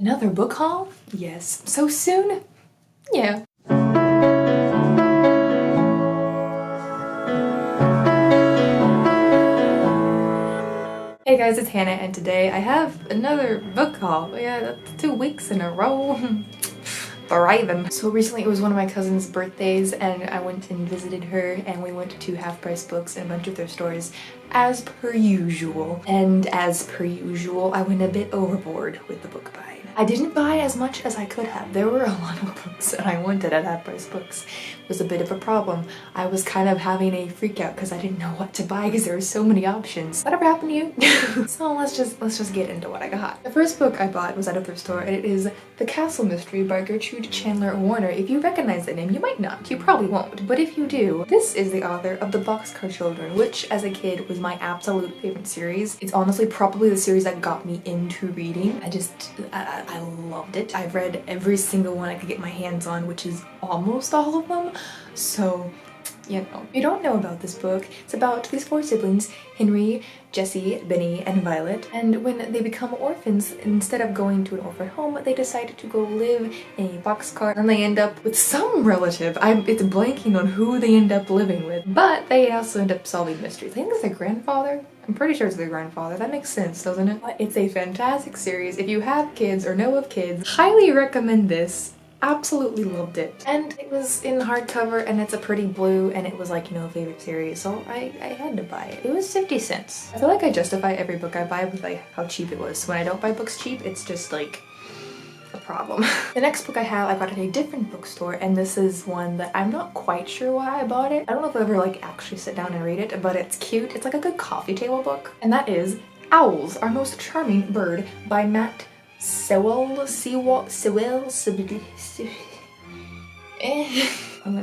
Another book haul? Yes. So soon? Yeah. Hey guys, it's Hannah and today I have another book haul. Yeah, that's 2 weeks in a row. Thriving. So recently it was one of my cousin's birthdays and I went and visited her and we went to Half Price Books and a bunch of their stores as per usual. And as per usual, I went a bit overboard with the book buying. I didn't buy as much as I could have. There were a lot of books that I wanted at Half Price Books. It was a bit of a problem. I was kind of having a freak out because I didn't know what to buy because there were so many options. Whatever happened to you? So let's just get into what I got. The first book I bought was at a thrift store and it is The Castle Mystery by Gertrude Chandler Warner. If you recognize the name, you might not. You probably won't. But if you do, this is the author of The Boxcar Children, which as a kid was my absolute favorite series. It's honestly probably the series that got me into reading. I loved it. I've read every single one I could get my hands on, which is almost all of them. So, you know. If you don't know about this book, it's about these 4 siblings, Henry, Jesse, Benny, and Violet. And when they become orphans, instead of going to an orphan home, they decide to go live in a boxcar and they end up with some relative. It's blanking on who they end up living with. But they also end up solving mysteries. I think it's their grandfather. I'm pretty sure it's their grandfather. That makes sense, doesn't it? But it's a fantastic series. If you have kids or know of kids, highly recommend this. Absolutely loved it. And it was in hardcover and it's a pretty blue and it was like, you know, a favorite series, so I had to buy it. It was 50 cents. I feel like I justify every book I buy with like how cheap it was. When I don't buy books cheap, it's just like a problem. The next book I got at a different bookstore and this is one that I'm not quite sure why I bought it. I don't know if I'll ever like actually sit down and read it, but it's cute. It's like a good coffee table book. And that is Owls, Our Most Charming Bird by Matt I'm gonna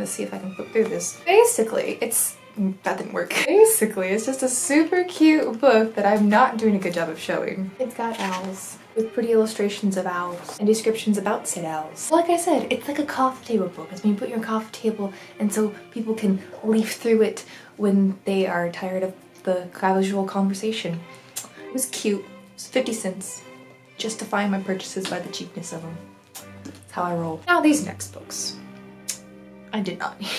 see if I can flip through this. Basically, that didn't work. Basically, it's just a super cute book that I'm not doing a good job of showing. It's got owls with pretty illustrations of owls and descriptions about said owls. Like I said, it's like a coffee table book. It's when you put your coffee table and so people can leaf through it when they are tired of the casual conversation. It was cute. It was 50 cents. Justifying my purchases by the cheapness of them. That's how I roll. Now these next books. I did not need.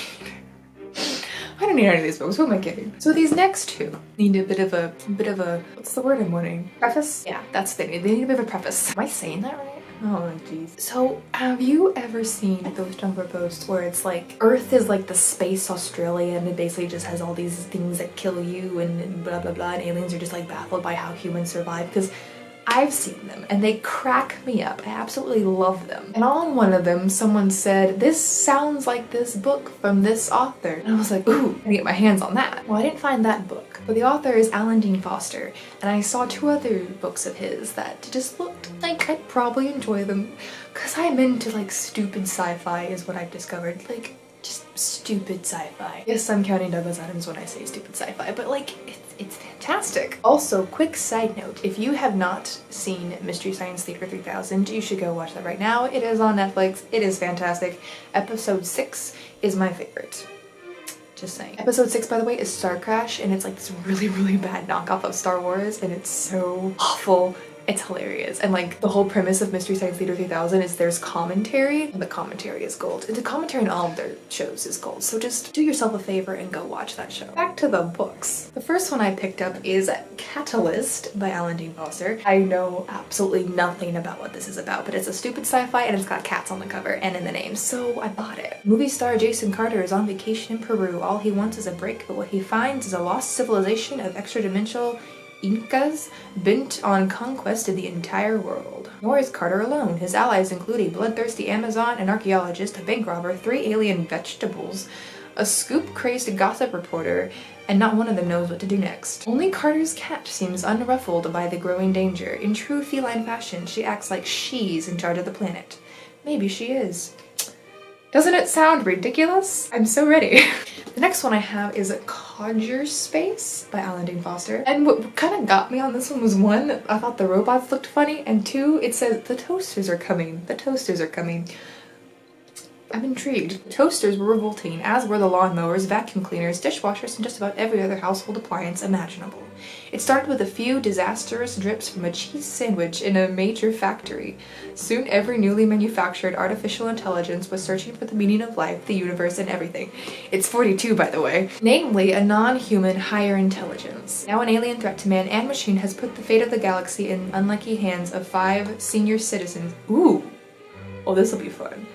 I don't need any of these books, who am I kidding? So these next 2 need a bit of a, what's the word I'm wanting? Preface? Yeah, that's the thing. They need a bit of a preface. Am I saying that right? Oh jeez. So have you ever seen those Tumblr posts where it's like Earth is like the space Australia and it basically just has all these things that kill you and blah blah blah and aliens are just like baffled by how humans survive? Because I've seen them and they crack me up. I absolutely love them. And on one of them, someone said, this sounds like this book from this author. And I was like, ooh, I can get my hands on that. Well, I didn't find that book, but the author is Alan Dean Foster. And I saw 2 other books of his that just looked like I'd probably enjoy them. Cause I'm into like stupid sci-fi is what I've discovered. Like just stupid sci-fi. Yes, I'm counting Douglas Adams when I say stupid sci-fi, but like it's fantastic. Also, quick side note, if you have not seen Mystery Science Theater 3000, you should go watch that right now. It is on Netflix. It is fantastic. Episode 6 is my favorite. Just saying. Episode 6, by the way, is Star Crash, and it's like this really bad knockoff of Star Wars, and it's so awful. It's hilarious. And like the whole premise of Mystery Science Theater 3000 is there's commentary and the commentary is gold. And the commentary in all of their shows is gold. So just do yourself a favor and go watch that show. Back to the books. The first one I picked up is Catalyst by Alan Dean Foster. I know absolutely nothing about what this is about, but it's a stupid sci-fi and it's got cats on the cover and in the name, so I bought it. Movie star Jason Carter is on vacation in Peru. All he wants is a break, but what he finds is a lost civilization of extra-dimensional Incas bent on conquest of the entire world. Nor is Carter alone. His allies include a bloodthirsty Amazon, an archaeologist, a bank robber, 3 alien vegetables, a scoop-crazed gossip reporter, and not one of them knows what to do next. Only Carter's cat seems unruffled by the growing danger. In true feline fashion, she acts like she's in charge of the planet. Maybe she is. Doesn't it sound ridiculous? I'm so ready. The next one I have is Conger Space by Alan Dean Foster. And what kind of got me on this one was 1, I thought the robots looked funny, and 2, it says the toasters are coming. The toasters are coming. I'm intrigued. The toasters were revolting, as were the lawnmowers, vacuum cleaners, dishwashers, and just about every other household appliance imaginable. It started with a few disastrous drips from a cheese sandwich in a major factory. Soon every newly manufactured artificial intelligence was searching for the meaning of life, the universe, and everything. It's 42, by the way. Namely, a non-human higher intelligence. Now an alien threat to man and machine has put the fate of the galaxy in unlucky hands of 5 senior citizens. Ooh! Oh, this'll be fun.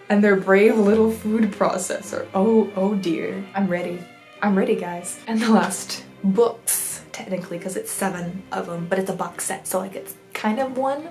And their brave little food processor. Oh dear. I'm ready. I'm ready, guys. And the last books, technically, because it's 7 of them, but it's a box set, so like it's kind of one.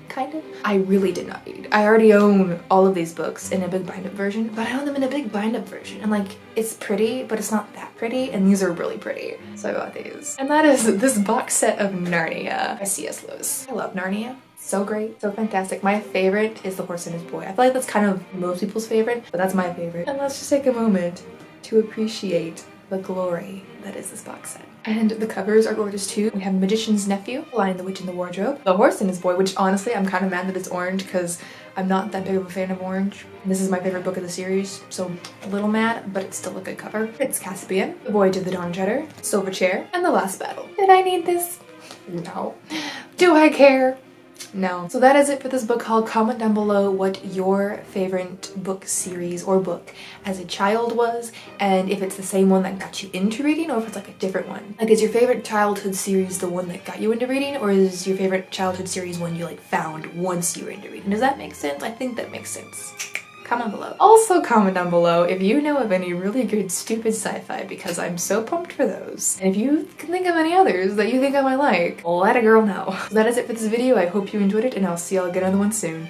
Kind of. I really did not read. I already own all of these books in a big bind-up version, but I own them in a big bind-up version. And like, it's pretty, but it's not that pretty, and these are really pretty. So I bought these. And that is this box set of Narnia by C.S. Lewis. I love Narnia. So great, so fantastic. My favorite is The Horse and His Boy. I feel like that's kind of most people's favorite, but that's my favorite. And let's just take a moment to appreciate the glory that is this box set. And the covers are gorgeous too. We have Magician's Nephew, Lion, the Witch, and the Wardrobe, The Horse and His Boy, which honestly I'm kind of mad that it's orange because I'm not that big of a fan of orange. And this is my favorite book of the series, so a little mad, but it's still a good cover. Prince Caspian, The Voyage of the Dawn Treader, Silver Chair, and The Last Battle. Did I need this? No. Do I care? No. So that is it for this book haul. Comment down below what your favorite book series or book as a child was, and if it's the same one that got you into reading or if it's like a different one. Like, is your favorite childhood series the one that got you into reading, or is your favorite childhood series one you like found once you were into reading? Does that make sense? I think that makes sense. Comment below. Also comment down below if you know of any really good stupid sci-fi, because I'm so pumped for those. And if you can think of any others that you think I might like, let a girl know. So that is it for this video. I hope you enjoyed it, and I'll see y'all again on the one soon.